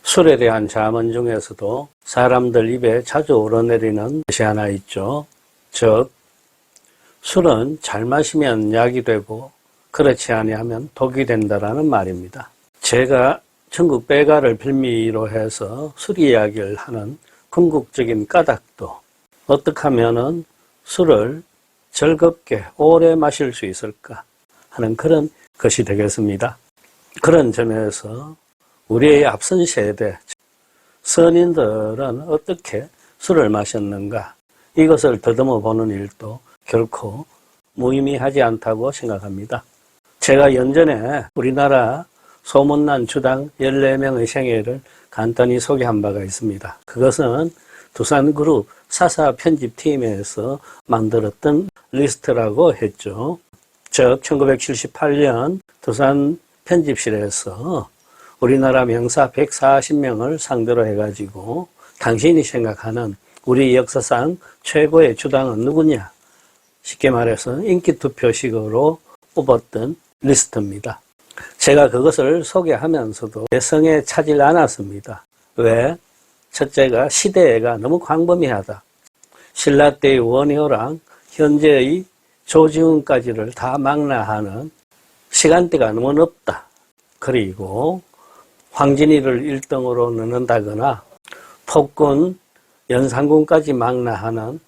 술에 대한 자문 중에서도 사람들 입에 자주 오르내리는 것이 하나 있죠. 즉, 술은 잘 마시면 약이 되고 그렇지 아니하면 독이 된다라는 말입니다. 제가 전국 배가를 빌미로 해서 술 이야기를 하는 궁극적인 까닭도 어떻게 하면은 술을 즐겁게 오래 마실 수 있을까 하는 그런 것이 되겠습니다. 그런 점에서 우리의 앞선 세대 선인들은 어떻게 술을 마셨는가, 이것을 더듬어 보는 일도 결코 무의미하지 않다고 생각합니다. 제가 연전에 우리나라 소문난 주당 14명의 생애를 간단히 소개한 바가 있습니다. 그것은 두산그룹 사사 편집팀에서 만들었던 리스트라고 했죠. 즉 1978년 두산 편집실에서 우리나라 명사 140명을 상대로 해가지고 당신이 생각하는 우리 역사상 최고의 주당은 누구냐? 쉽게 말해서 인기투표식으로 뽑았던 리스트입니다. 제가 그것을 소개하면서도 대성에 차질 않았습니다. 왜? 첫째가 시대가 너무 광범위하다. 신라 때의 원효랑 현재의 조지훈까지를 다 망라하는 시간대가 너무 넓다. 그리고 황진이를 1등으로 넣는다거나 폭군 연산군까지 망라하는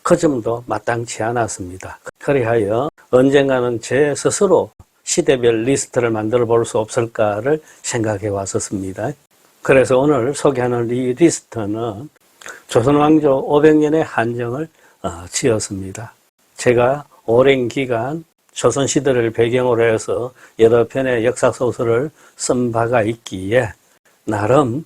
그 점도 마땅치 않았습니다. 그리하여 언젠가는 제 스스로 시대별 리스트를 만들어 볼 수 없을까를 생각해 왔었습니다. 그래서 오늘 소개하는 이 리스트는 조선왕조 500년의 한정을 지었습니다. 제가 오랜 기간 조선시대를 배경으로 해서 여러 편의 역사소설을 쓴 바가 있기에 나름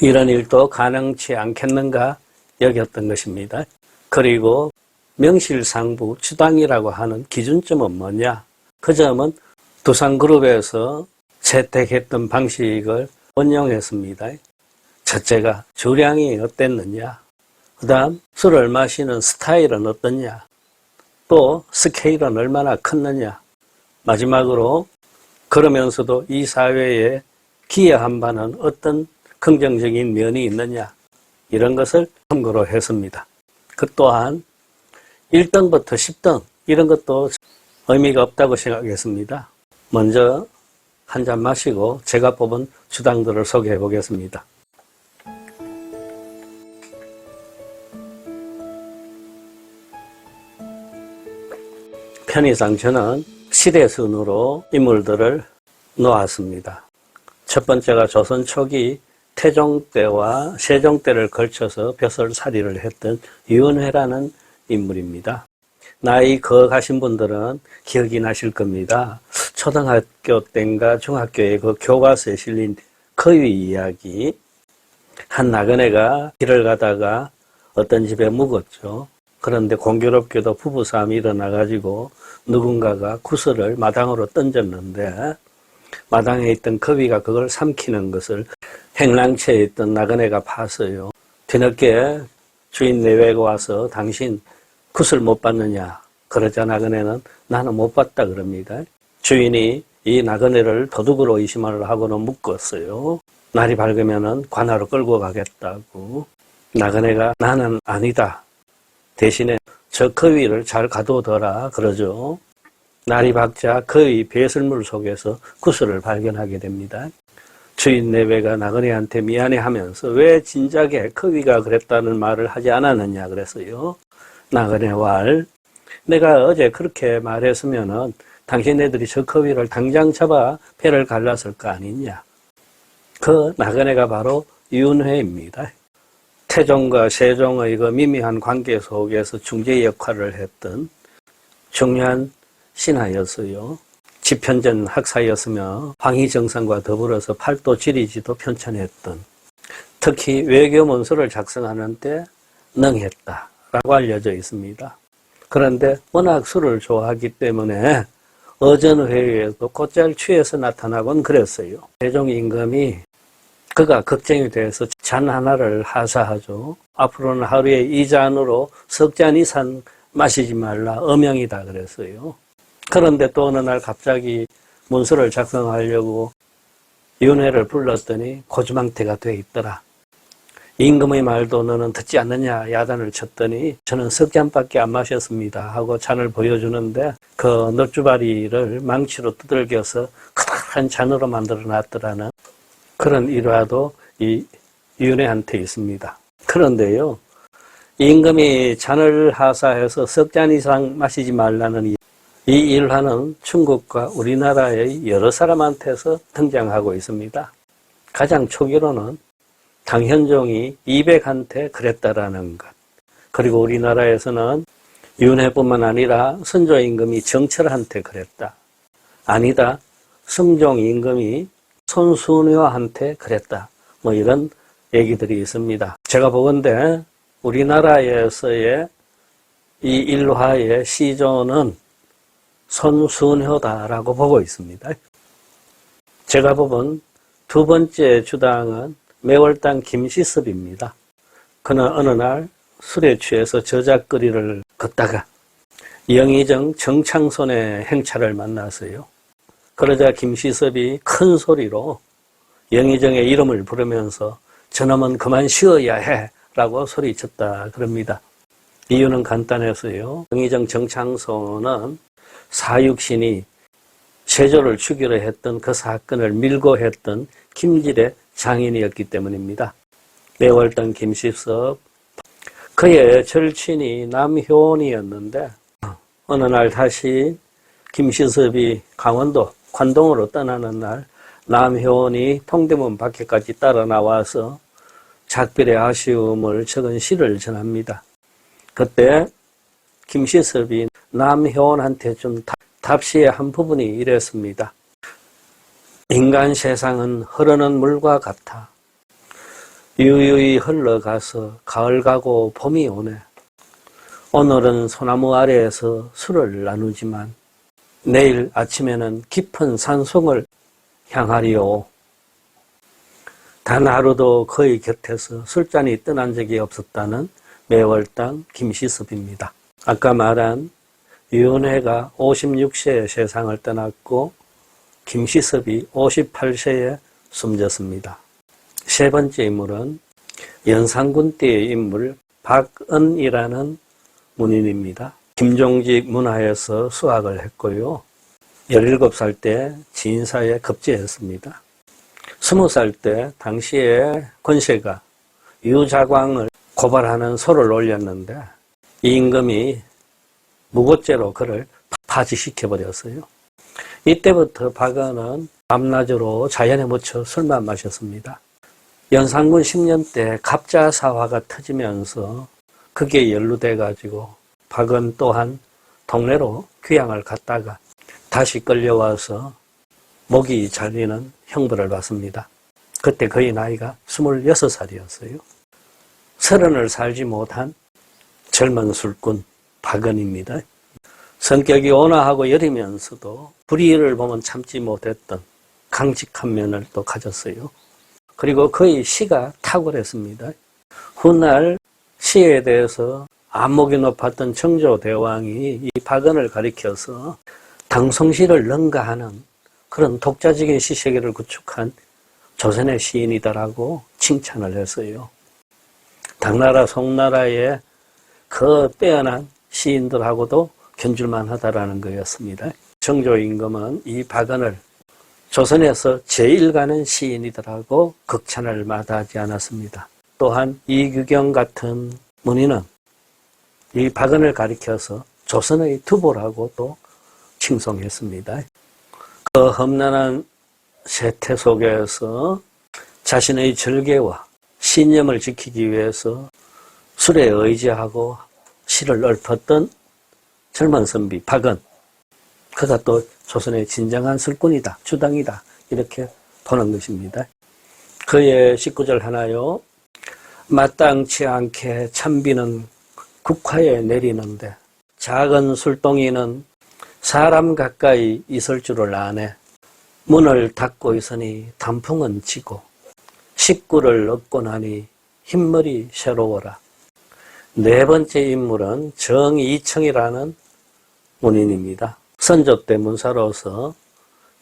이런 일도 가능치 않겠는가 여겼던 것입니다. 그리고 명실상부 주당이라고 하는 기준점은 뭐냐? 그 점은 두산그룹에서 채택했던 방식을 원용했습니다. 첫째가 주량이 어땠느냐? 그 다음 술을 마시는 스타일은 어떠냐? 또 스케일은 얼마나 컸느냐? 마지막으로 그러면서도 이 사회에 기여한 바는 어떤 긍정적인 면이 있느냐? 이런 것을 참고로 했습니다. 그 또한 1등부터 10등 이런 것도 의미가 없다고 생각했습니다. 먼저 한 잔 마시고 제가 뽑은 주당들을 소개해 보겠습니다. 편의상 저는 시대순으로 인물들을 놓았습니다. 첫 번째가 조선 초기 태종 때와 세종 때를 걸쳐서 벼슬살이를 했던 유은회라는 인물입니다. 나이 거하신 분들은 기억이 나실 겁니다. 초등학교 때인가 중학교에 그 교과서에 실린 거위 이야기. 한 나그네가 길을 가다가 어떤 집에 묵었죠. 그런데 공교롭게도 부부싸움이 일어나가지고 누군가가 구슬을 마당으로 던졌는데 마당에 있던 거위가 그걸 삼키는 것을 행랑채에 있던 나그네가 봤어요. 뒤늦게 주인 내외가 와서 당신 구슬 못 봤느냐? 그러자 나그네는 나는 못 봤다 그럽니다. 주인이 이 나그네를 도둑으로 의심을 하고는 묶었어요. 날이 밝으면은 관하로 끌고 가겠다고. 나그네가 나는 아니다. 대신에 저 거위를 잘 가둬둬라 그러죠. 날이 밝자 거위 배설물 속에서 구슬을 발견하게 됩니다. 주인 내외가 나그네한테 미안해하면서 왜 진작에 거위가 그랬다는 말을 하지 않았느냐 그랬어요. 나그네 왈, 내가 어제 그렇게 말했으면은 당신네들이 저 거위를 당장 잡아 배를 갈랐을 거 아니냐. 그 나그네가 바로 유은회입니다. 태종과 세종의 그 미미한 관계 속에서 중재 역할을 했던 중요한 신하였어요. 집현전 학사였으며 황희정상과 더불어서 팔도 지리지도 편찬했던, 특히 외교 문서를 작성하는 데 능했다라고 알려져 있습니다. 그런데 워낙 술을 좋아하기 때문에 어전회의에도 곧잘 취해서 나타나곤 그랬어요. 세종 임금이 그가 걱정이 돼서 잔 하나를 하사하죠. 앞으로는 하루에 이 잔으로 석 잔 이상 마시지 말라, 엄형이다 그랬어요. 그런데 또 어느 날 갑자기 문서를 작성하려고 윤회를 불렀더니 고주망태가 돼 있더라. 임금의 말도 너는 듣지 않느냐 야단을 쳤더니 저는 석 잔밖에 안 마셨습니다 하고 잔을 보여주는데 그 넙주바리를 망치로 두들겨서 커다란 잔으로 만들어 놨더라는 그런 일화도 이 윤회한테 있습니다. 그런데요, 임금이 잔을 하사해서 석 잔 이상 마시지 말라는 이 일화는 중국과 우리나라의 여러 사람한테서 등장하고 있습니다. 가장 초기로는 당현종이 이백한테 그랬다라는 것, 그리고 우리나라에서는 윤회뿐만 아니라 선조 임금이 정철한테 그랬다. 아니다, 성종 임금이 손순효한테 그랬다. 뭐 이런 얘기들이 있습니다. 제가 보건대 우리나라에서의 이 일화의 시조는 손순효다라고 보고 있습니다. 제가 보본 두 번째 주당은 매월당 김시섭입니다. 그는 어느 날 술에 취해서 저작거리를 걷다가 영의정 정창손의 행차를 만났어요. 그러자 김시섭이 큰 소리로 영의정의 이름을 부르면서 저놈은 그만 쉬어야 해 라고 소리쳤다 그럽니다. 이유는 간단해서요, 영의정 정창손은 사육신이 세조를 죽이려 했던 그 사건을 밀고 했던 김질의 장인이었기 때문입니다. 매월당 김시섭, 그의 절친이 남효원이었는데 어느 날 다시 김시섭이 강원도 관동으로 떠나는 날 남효원이 통대문 밖에까지 따라 나와서 작별의 아쉬움을 적은 시를 전합니다. 그때 김시섭이 남효원한테 준 답시의 한 부분이 이랬습니다. 인간 세상은 흐르는 물과 같아. 유유히 흘러가서 가을 가고 봄이 오네. 오늘은 소나무 아래에서 술을 나누지만 내일 아침에는 깊은 산속을 향하리오. 단 하루도 그의 곁에서 술잔이 떠난 적이 없었다는 매월당 김시섭입니다. 아까 말한 윤회가 56세에 세상을 떠났고 김시섭이 58세에 숨졌습니다. 세 번째 인물은 연산군 때의 인물 박은이라는 문인입니다. 김종직 문화에서 수학을 했고요. 17살 때 진사에 급제했습니다. 20살 때 당시에 권세가 유자광을 고발하는 소를 올렸는데 이 임금이 무고죄로 그를 파직시켜버렸어요. 이때부터 박은은 밤낮으로 자연에 묻혀 술만 마셨습니다. 연산군 10년 때 갑자사화가 터지면서 그게 연루돼가지고 박은 또한 동래로 귀양을 갔다가 다시 끌려와서 목이 잘리는 형벌을 받습니다. 그때 그의 나이가 26살이었어요. 30을 살지 못한 젊은 술꾼 박은입니다. 성격이 온화하고 여리면서도 불의를 보면 참지 못했던 강직한 면을 또 가졌어요. 그리고 그의 시가 탁월했습니다. 훗날 시에 대해서 안목이 높았던 정조대왕이 이 박은을 가리켜서 당송시를 능가하는 그런 독자적인 시세계를 구축한 조선의 시인이다라고 칭찬을 했어요. 당나라, 송나라의 그 빼어난 시인들하고도 견줄만 하다라는 거였습니다. 정조 임금은 이 박은을 조선에서 제일 가는 시인이더라고 극찬을 마다하지 않았습니다. 또한 이규경 같은 문인은 이 박은을 가리켜서 조선의 두보라고 또 칭송했습니다. 그 험난한 세태 속에서 자신의 절개와 신념을 지키기 위해서 술에 의지하고 시를 읊었던 젊은 선비 박은, 그가 또 조선의 진정한 술꾼이다, 주당이다, 이렇게 보는 것입니다. 그의 19절 하나요. 마땅치 않게 찬비는 국화에 내리는데 작은 술동이는 사람 가까이 있을 줄을 아네. 문을 닫고 있으니 단풍은 지고 식구를 얻고 나니 흰머리 새로워라. 네 번째 인물은 정이청이라는 문인입니다. 선조 때 문사로서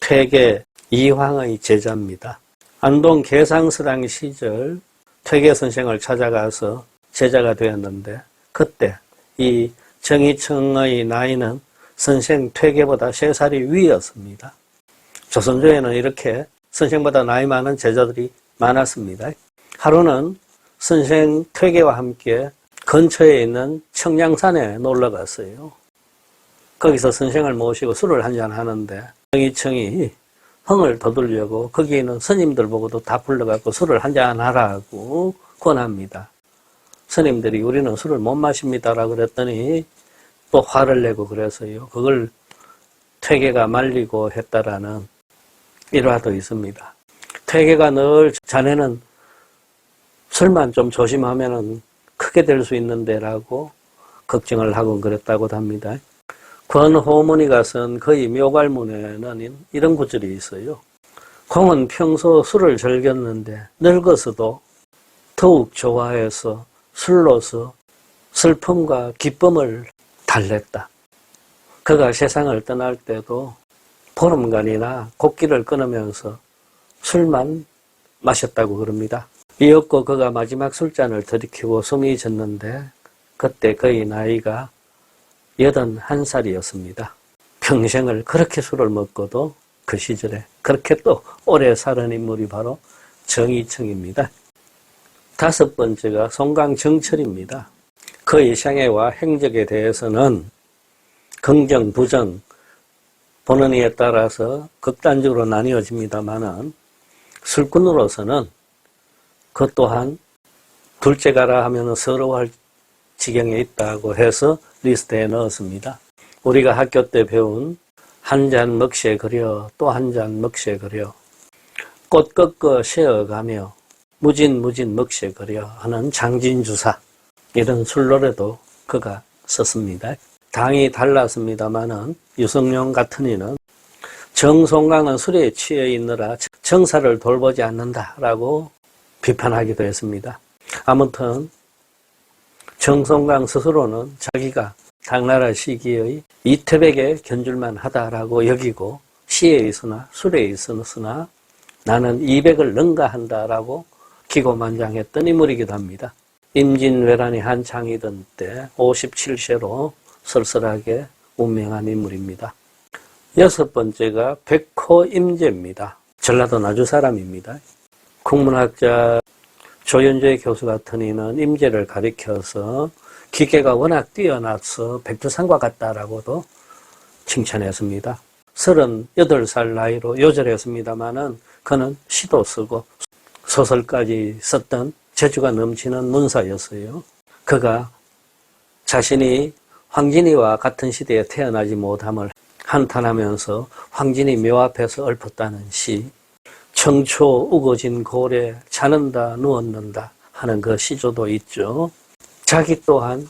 퇴계 이황의 제자입니다. 안동 개상스랑 시절 퇴계 선생을 찾아가서 제자가 되었는데 그때 이 정이청의 나이는 선생 퇴계보다 3살이 위였습니다. 조선조에는 이렇게 선생보다 나이 많은 제자들이 많았습니다. 하루는 선생 퇴계와 함께 근처에 있는 청량산에 놀러 갔어요. 거기서 선생을 모시고 술을 한잔 하는데 정이청이 흥을 돋우려고 거기 있는 스님들 보고도 다 불러갖고 술을 한잔 하라고 권합니다. 스님들이 우리는 술을 못 마십니다라고 그랬더니 또 화를 내고 그래서요. 그걸 퇴계가 말리고 했다라는 일화도 있습니다. 퇴계가 늘 자네는 술만 좀 조심하면은 크게 될 수 있는데라고 걱정을 하고 그랬다고 합니다. 권호문이가 쓴 거의 묘갈문에는 이런 구절이 있어요. 공은 평소 술을 즐겼는데 늙어서도 더욱 좋아해서 술로서 슬픔과 기쁨을 달랬다. 그가 세상을 떠날 때도 보름간이나 곡기를 끊으면서 술만 마셨다고 그럽니다. 이었고 그가 마지막 술잔을 들이키고 숨이 졌는데 그때 그의 나이가 81살이었습니다. 평생을 그렇게 술을 먹고도 그 시절에 그렇게 또 오래 사는 인물이 바로 정이청입니다. 다섯 번째가 송강정철입니다. 그의 생애와 행적에 대해서는 긍정, 부정 보는 이에 따라서 극단적으로 나뉘어집니다만은 술꾼으로서는 그 또한 둘째 가라 하면 서러워할 지경에 있다고 해서 리스트에 넣었습니다. 우리가 학교 때 배운 한 잔 먹새 그려 또 한 잔 먹새 그려 꽃 꺾어 세어가며 무진 먹새 그려 하는 장진주사 이런 술노래도 그가 썼습니다. 당이 달랐습니다마는 유성룡 같은 이는 정송강은 술에 취해 있느라 정사를 돌보지 않는다라고 비판하기도 했습니다. 아무튼 정송강 스스로는 자기가 당나라 시기의 이태백에 견줄만 하다라고 여기고 시에 있으나 술에 있으나 나는 이백을 능가한다라고 기고만장했던 인물이기도 합니다. 임진왜란이 한창이던 때 57세로 쓸쓸하게 운명한 인물입니다. 여섯 번째가 백호임제입니다. 전라도 나주 사람입니다. 국문학자 조연재 교수 같은 이는 임제를 가리켜서 기계가 워낙 뛰어나서 백두산과 같다라고도 칭찬했습니다. 38살 나이로 요절했습니다마는 그는 시도 쓰고 소설까지 썼던 재주가 넘치는 문사였어요. 그가 자신이 황진이와 같은 시대에 태어나지 못함을 한탄하면서 황진이 묘 앞에서 읊었다는 시, 청초 우거진 고래 자는다 누웠는다 하는 그 시조도 있죠. 자기 또한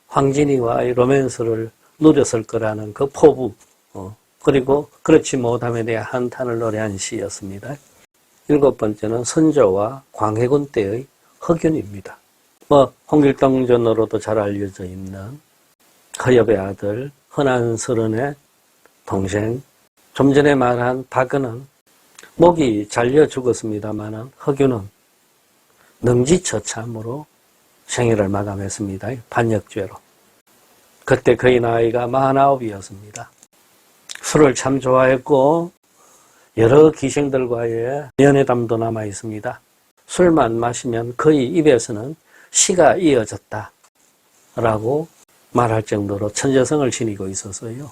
황진이와의 로맨스를 누렸을 거라는 그 포부, 그리고 그렇지 못함에 대한 한탄을 노래한 시였습니다. 일곱 번째는 선조와 광해군 때의 허균입니다. 홍길동전으로도 잘 알려져 있는 허엽의 아들 흔한서른의 동생, 좀 전에 말한 박은은 목이 잘려 죽었습니다마는 허균은 능지처참으로 생애를 마감했습니다. 반역죄로. 그때 그의 나이가 49이었습니다. 술을 참 좋아했고 여러 기생들과의 연애담도 남아 있습니다. 술만 마시면 그의 입에서는 시가 이어졌다 라고 말할 정도로 천재성을 지니고 있었어요.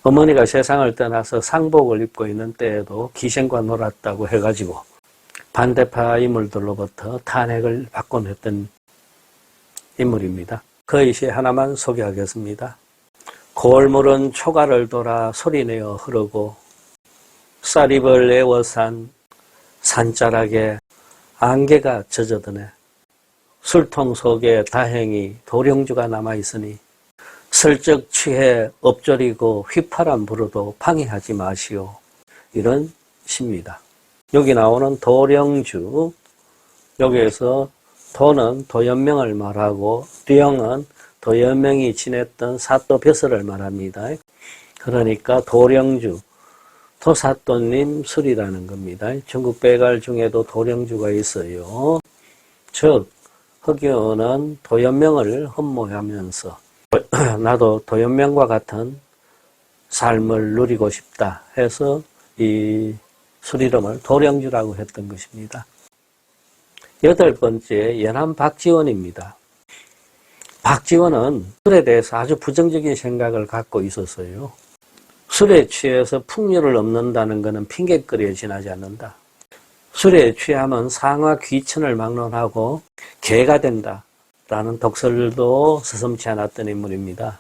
어머니가 세상을 떠나서 상복을 입고 있는 때에도 기생과 놀았다고 해가지고 반대파 인물들로부터 탄핵을 받곤 했던 인물입니다. 그의 시 하나만 소개하겠습니다. 골물은 초가를 돌아 소리내어 흐르고 쌀입을 애워산 산자락에 안개가 젖어드네. 술통 속에 다행히 도령주가 남아있으니 슬쩍 취해 엎조리고 휘파람 불어도 방해하지 마시오. 이런 시입니다. 여기 나오는 도령주, 여기에서 도는 도연명을 말하고 령은 도연명이 지냈던 사또 벼슬을 말합니다. 그러니까 도령주, 도사또님 술이라는 겁니다. 전국 빼갈 중에도 도령주가 있어요. 즉 흑유는 도연명을 흠모하면서 나도 도연명과 같은 삶을 누리고 싶다 해서 이 술 이름을 도령주라고 했던 것입니다. 8번째, 연암 박지원입니다. 박지원은 술에 대해서 아주 부정적인 생각을 갖고 있었어요. 술에 취해서 풍류를 넘는다는 것은 핑계거리에 지나지 않는다. 술에 취하면 상하 귀천을 막론하고 개가 된다라는 독설도 서슴지 않았던 인물입니다.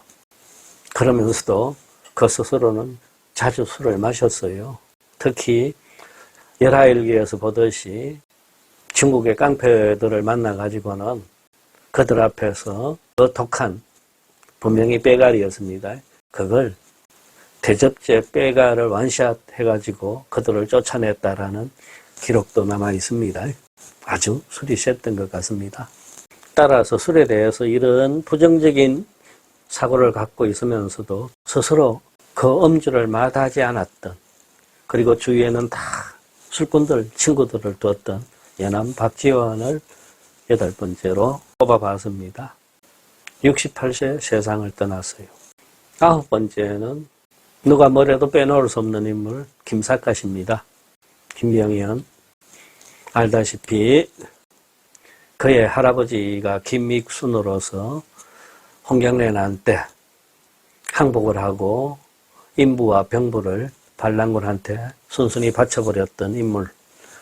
그러면서도 그 스스로는 자주 술을 마셨어요. 특히 열하일기에서 보듯이 중국의 깡패들을 만나가지고는 그들 앞에서 그 독한, 분명히 빼갈이었습니다. 그걸 대접제 빼갈을 완샷 해가지고 그들을 쫓아냈다라는 기록도 남아 있습니다. 아주 술이 셌던 것 같습니다. 따라서 술에 대해서 이런 부정적인 사고를 갖고 있으면서도 스스로 그 음주를 마다하지 않았던, 그리고 주위에는 다 술꾼들, 친구들을 두었던 연암 박지원을 8번째로 뽑아봤습니다. 68세 세상을 떠났어요. 9번째는 누가 뭐래도 빼놓을 수 없는 인물 김삿갓입니다. 김명현. 알다시피 그의 할아버지가 김익순으로서 홍경래 난 때 항복을 하고 인부와 병부를 반란군한테 순순히 바쳐버렸던 인물,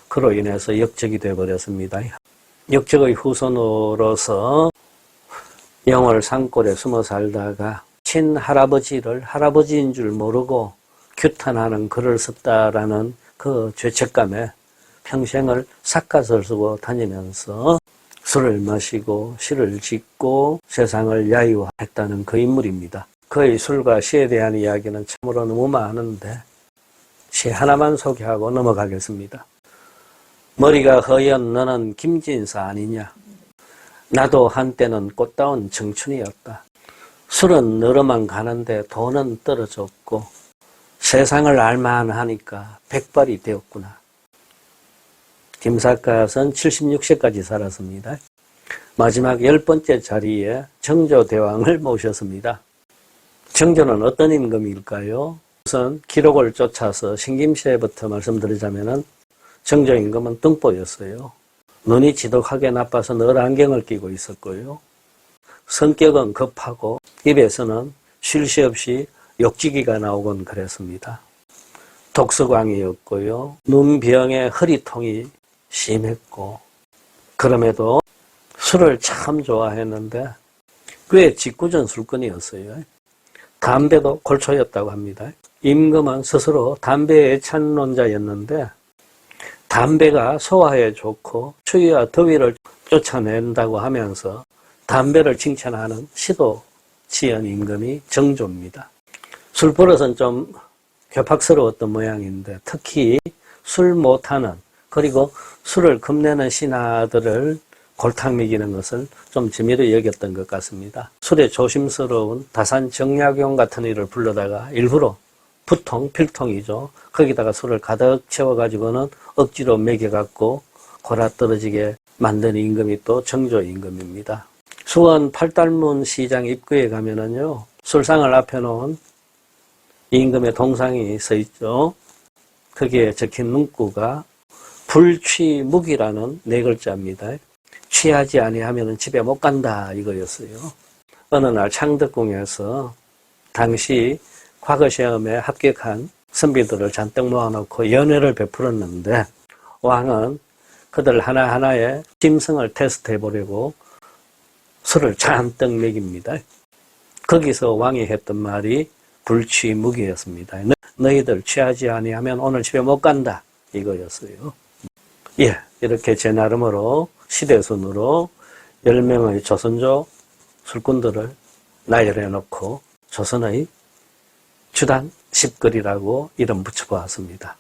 그로 인해서 역적이 되어버렸습니다. 역적의 후손으로서 영월 산골에 숨어 살다가 친할아버지를 할아버지인 줄 모르고 규탄하는 글을 썼다라는 그 죄책감에 평생을 삿갓을 쓰고 다니면서 술을 마시고 시를 짓고 세상을 야유했다는 그 인물입니다. 그의 술과 시에 대한 이야기는 참으로 너무 많은데 시 하나만 소개하고 넘어가겠습니다. 머리가 허연 너는 김진사 아니냐. 나도 한때는 꽃다운 청춘이었다. 술은 너로만 가는데 돈은 떨어졌고 세상을 알만하니까 백발이 되었구나. 김삿갓은 76세까지 살았습니다. 마지막 10번째 자리에 정조대왕을 모셨습니다. 정조는 어떤 임금일까요? 우선 기록을 쫓아서 신김새부터 말씀드리자면 정조 임금은 등보였어요. 눈이 지독하게 나빠서 늘 안경을 끼고 있었고요. 성격은 급하고 입에서는 쉴 새 없이 욕지기가 나오곤 그랬습니다. 독서광이었고요. 눈병에 허리통이 심했고, 그럼에도 술을 참 좋아했는데 꽤 짓궂은 술꾼이었어요. 담배도 골초였다고 합니다. 임금은 스스로 담배의 찬론자였는데 담배가 소화에 좋고 추위와 더위를 쫓아낸다고 하면서 담배를 칭찬하는 시도 지연 임금이 정조입니다. 술버릇은 좀 괴팍스러웠던 모양인데 특히 술 못하는, 그리고 술을 겁내는 신하들을 골탕 먹이는 것을 좀 재미로 여겼던 것 같습니다. 술에 조심스러운 다산 정약용 같은 이를 불러다가 일부러 부통, 필통이죠. 거기다가 술을 가득 채워가지고는 억지로 먹여갖고 골아떨어지게 만든 임금이 또 정조 임금입니다. 수원 팔달문 시장 입구에 가면은요, 술상을 앞에 놓은 임금의 동상이 서 있죠. 거기에 적힌 문구가 불취묵이라는 4글자입니다. 취하지 아니하면 집에 못 간다 이거였어요. 어느 날 창덕궁에서 당시 과거시험에 합격한 선비들을 잔뜩 모아놓고 연회를 베풀었는데 왕은 그들 하나하나의 심성을 테스트해 보려고 술을 잔뜩 먹입니다. 거기서 왕이 했던 말이 불취묵이었습니다. 너희들 취하지 아니하면 오늘 집에 못 간다 이거였어요. 예, 이렇게 제 나름으로 시대순으로 10명의 조선조 술꾼들을 나열해 놓고 조선의 주단 10글이라고 이름 붙여보았습니다.